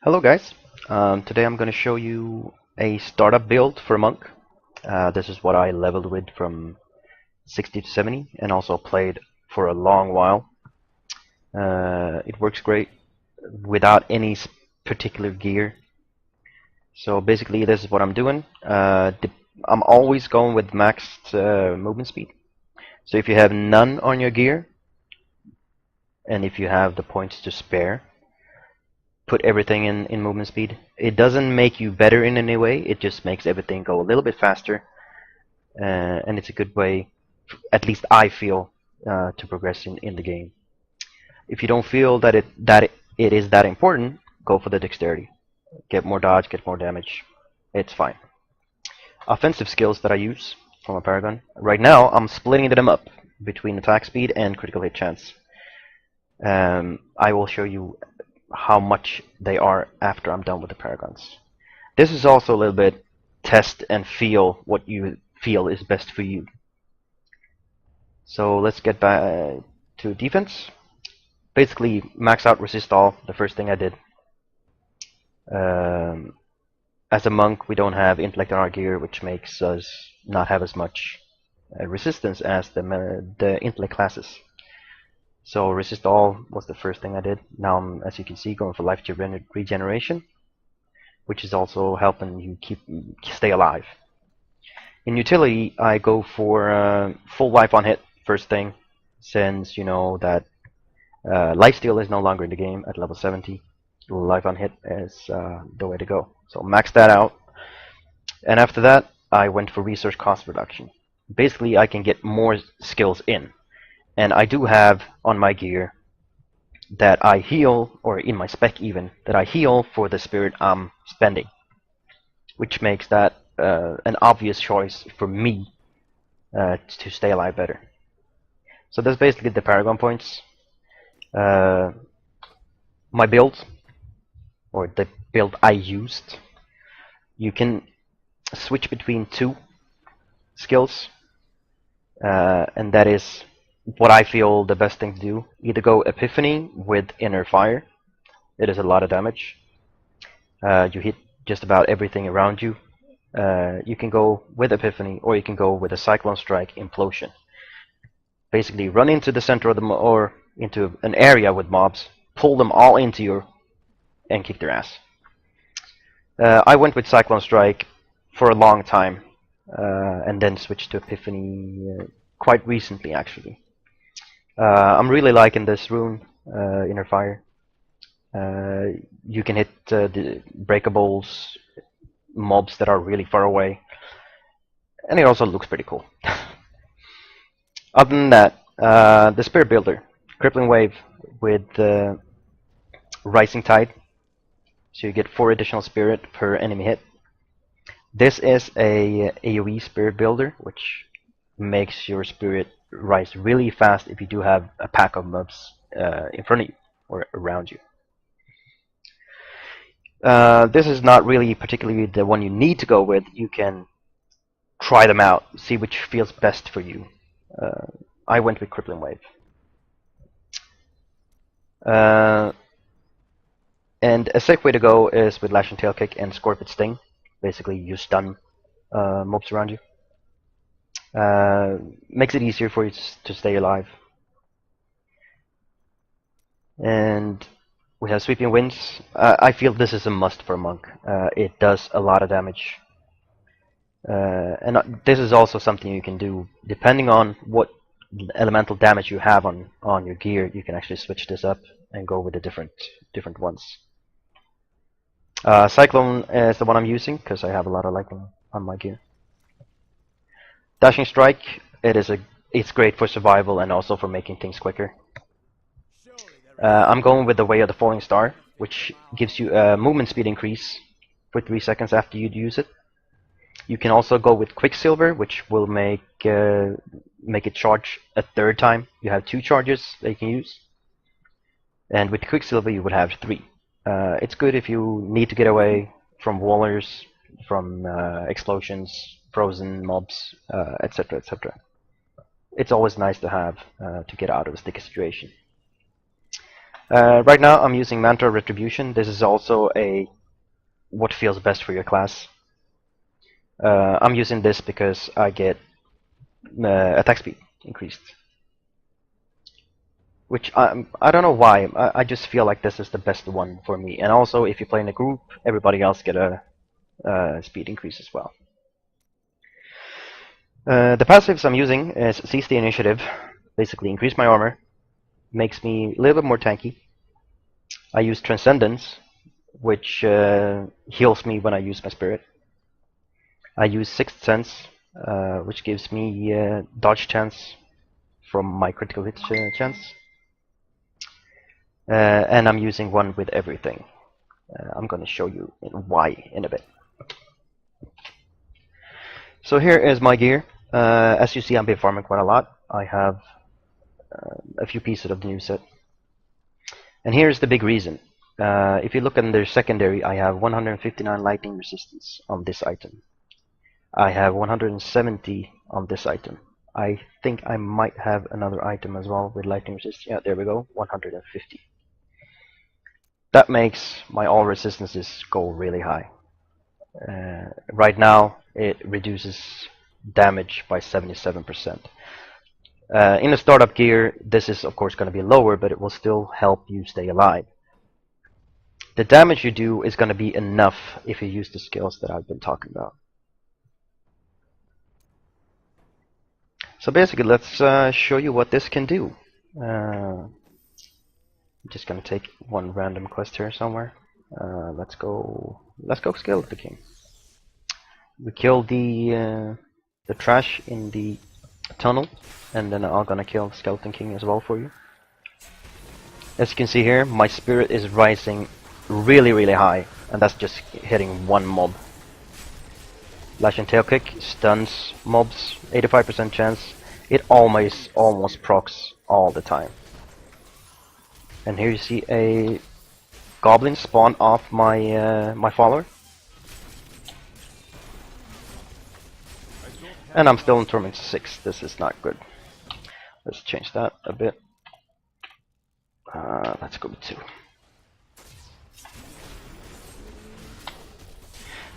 Hello guys, today I'm going to show you a startup build for Monk. This is what I leveled with from 60 to 70 and also played for a long while. It works great without any particular gear. So basically this is what I'm doing. I'm always going with maxed movement speed. So if you have none on your gear and if you have the points to spare, put everything in movement speed. It doesn't make you better in any way, it just makes everything go a little bit faster, and it's a good way, at least I feel, to progress in the game. If you don't feel that it is that important, go for the dexterity. Get more dodge, get more damage. It's fine. Offensive skills that I use from a Paragon. Right now, I'm splitting them up between attack speed and critical hit chance. I will show you how much they are after I'm done with the Paragons. This is also a little bit test and feel what you feel is best for you. So let's get back to defense. Basically, max out resist all, the first thing I did. As a monk, we don't have intellect on our gear, which makes us not have as much resistance as the intellect classes. So resist all was the first thing I did. Now I'm, as you can see, going for life regeneration, which is also helping you stay alive. In utility, I go for full life on hit first thing, since you know that lifesteal is no longer in the game at level 70. Life on hit is the way to go. So max that out, and after that I went for resource cost reduction. Basically, I can get more skills in. And I do have on my gear that I heal, or in my spec even, that I heal for the spirit I'm spending, which makes that an obvious choice for me to stay alive better. So that's basically the Paragon points. My build, or the build I used, you can switch between two skills, and that is what I feel the best thing to do. Either go Epiphany with Inner Fire. It is a lot of damage. You hit just about everything around you. You can go with Epiphany, or you can go with a Cyclone Strike Implosion. Basically, run into the center of the or into an area with mobs, pull them all into you, and kick their ass. I went with Cyclone Strike for a long time, and then switched to Epiphany quite recently, actually. I'm really liking this rune, Inner Fire. You can hit the breakables, mobs that are really far away, and it also looks pretty cool. Other than that, the Spirit Builder, Crippling Wave with Rising Tide, so you get 4 additional spirit per enemy hit. This is a AoE Spirit Builder, which makes your spirit rise really fast if you do have a pack of mobs in front of you or around you. This is not really particularly the one you need to go with. You can try them out, see which feels best for you. I went with Crippling Wave. And a safe way to go is with Lash and Tail Kick and Scorpion Sting. Basically, you stun mobs around you. Makes it easier for you to stay alive. And we have Sweeping Winds. I feel this is a must for a monk. It does a lot of damage. And this is also something you can do depending on what elemental damage you have on your gear. You can actually switch this up and go with the different ones. Cyclone is the one I'm using because I have a lot of lightning on my gear. Dashing Strike, it's great for survival and also for making things quicker. I'm going with the Way of the Falling Star, which gives you a movement speed increase for 3 seconds after you use it. You can also go with Quicksilver, which will make it charge a 3rd time. You have 2 charges that you can use, and with Quicksilver you would have 3. It's good if you need to get away from wallers, from explosions, frozen mobs, etc., etc. It's always nice to have to get out of a sticky situation. Right now I'm using Mantra Retribution. This is also a what feels best for your class. I'm using this because I get attack speed increased, which I don't know why. I just feel like this is the best one for me. And also, if you play in a group, everybody else get a speed increase as well. The passives I'm using is Seize the Initiative, basically increase my armor, makes me a little bit more tanky. I use Transcendence, which heals me when I use my spirit. I use Sixth Sense, which gives me dodge chance from my critical hit chance. And I'm using one with everything. I'm going to show you why in a bit. So here is my gear. As you see, I've been farming quite a lot. I have a few pieces of the new set. And here's the big reason. If you look under secondary, I have 159 lightning resistance on this item. I have 170 on this item. I think I might have another item as well with lightning resistance. Yeah, there we go, 150. That makes my all resistances go really high. Right now, it reduces damage by 77%. In a startup gear, this is of course going to be lower, but it will still help you stay alive. The damage you do is going to be enough if you use the skills that I've been talking about. So basically, let's show you what this can do. I'm just going to take one random quest here somewhere. Let's go Skeleton King. We killed the trash in the tunnel, and then I'm gonna kill the Skeleton King as well for you. As you can see here, my spirit is rising really high, and that's just hitting one mob. Lash and Tail Kick stuns mobs, 85% chance. It almost procs all the time. And here you see a goblin spawn off my my follower. And I'm still in Torment 6. This is not good. Let's change that a bit. Let's go with 2.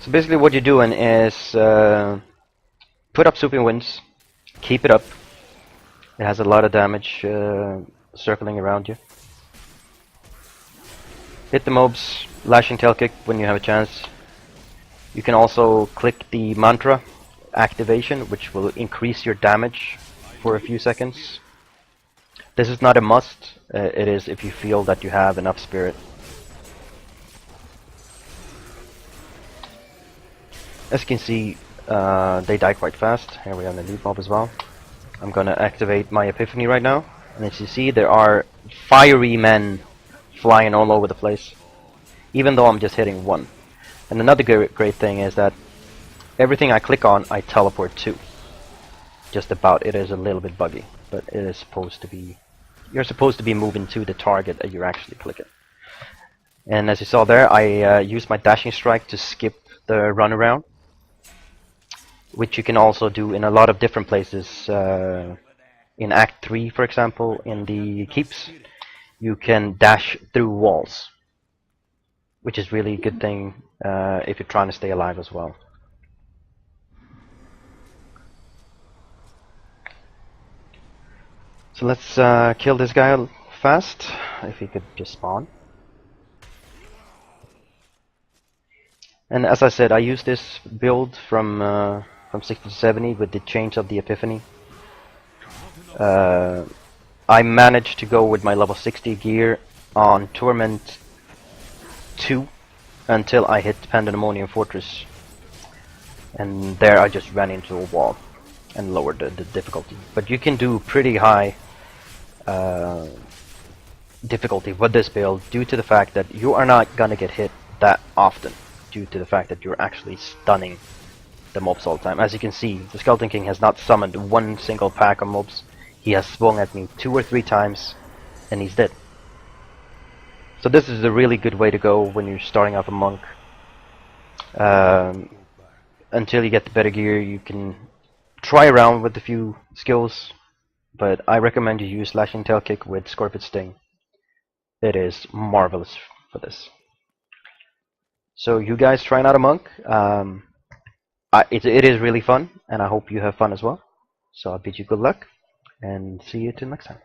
So basically what you're doing is put up Swooping Winds, keep it up. It has a lot of damage circling around you. Hit the mobs, Lashing Tail Kick when you have a chance. You can also click the mantra activation, which will increase your damage for a few seconds. This is not a must, it is if you feel that you have enough spirit. As you can see, they die quite fast. Here we have the lead mob as well. I'm gonna activate my Epiphany right now, and as you see, there are fiery men flying all over the place, even though I'm just hitting one. And another great thing is that everything I click on, I teleport to. Just about. It is a little bit buggy, but it is supposed to be. You're supposed to be moving to the target that you're actually clicking. And as you saw there, I used my dashing strike to skip the runaround, which you can also do in a lot of different places. In Act 3, for example, in the keeps, you can dash through walls, which is really a good thing if you're trying to stay alive as well. So let's kill this guy fast, if he could just spawn. And as I said, I use this build from 60 to 70 with the change of the Epiphany. I managed to go with my level 60 gear on Torment 2 until I hit Pandemonium Fortress. And there I just ran into a wall and lowered the difficulty. But you can do pretty high difficulty with this build due to the fact that you are not gonna get hit that often, due to the fact that you're actually stunning the mobs all the time. As you can see, the Skeleton King has not summoned one single pack of mobs. He has swung at me 2 or 3 times and he's dead. So this is a really good way to go when you're starting off a monk. Until you get the better gear, you can try around with a few skills, but I recommend you use Lashing Tail Kick with Scorpion Sting. It is marvelous for this. So you guys trying out a monk? It is really fun, and I hope you have fun as well. So I bid you good luck, and see you till next time.